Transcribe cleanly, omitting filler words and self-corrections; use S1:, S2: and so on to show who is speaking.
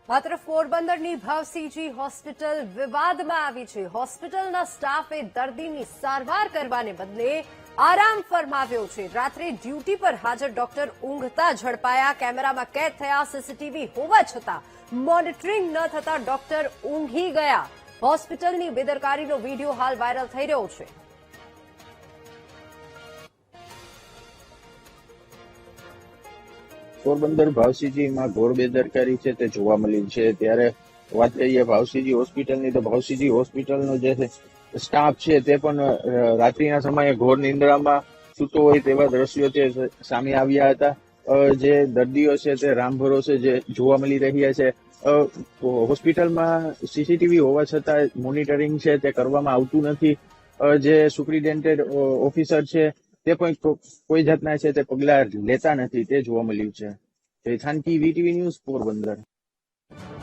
S1: માત્ર પોરબંદરની ભાવસીજી હોસ્પિટલ વિવાદમાં આવી છે। હોસ્પિટલના સ્ટાફે દર્દીની સારવાર કરવાને બદલે આરામ ફરમાવ્યો છે। રાત્રે ડ્યુટી પર હાજર ડોક્ટર ઊંઘતા ઝડપાયા। કેમેરામાં કેદ થયા। સીસીટીવી હોવા છતાં મોનિટરિંગ ન થતા ડોક્ટર ઊંઘી ગયા। હોસ્પિટલની બેદરકારીનો વિડીયો હાલ વાયરલ થઈ રહ્યો છે।
S2: પોરબંદર ભાવસીજીમાં ઘોર બેદરકારી છે તે જોવા મળી છે। ત્યારે વાત કરીએ ભાવસીજી હોસ્પિટલની, તો ભાવસીજી હોસ્પિટલનો જે સ્ટાફ છે તે પણ રાત્રિના સમયે ઘોર નિંદ્રામાં સૂતો હોય તેવા દ્રશ્યો તે સામે આવ્યા હતા। જે દર્દીઓ છે તે રામ ભરોસે જે જોવા મળી રહ્યા છે। હોસ્પિટલમાં સીસીટીવી હોવા છતાં મોનિટરિંગ છે તે કરવામાં આવતું નથી। જે સુપ્રિન્ટેન્ડન્ટ ઓફિસર છે તે પણ કોઈ જાતના છે તે પગલા લેતા નથી, તે જોવા મળ્યું છે। જય થાનકી, વીટીવી ન્યૂઝ, પોરબંદર।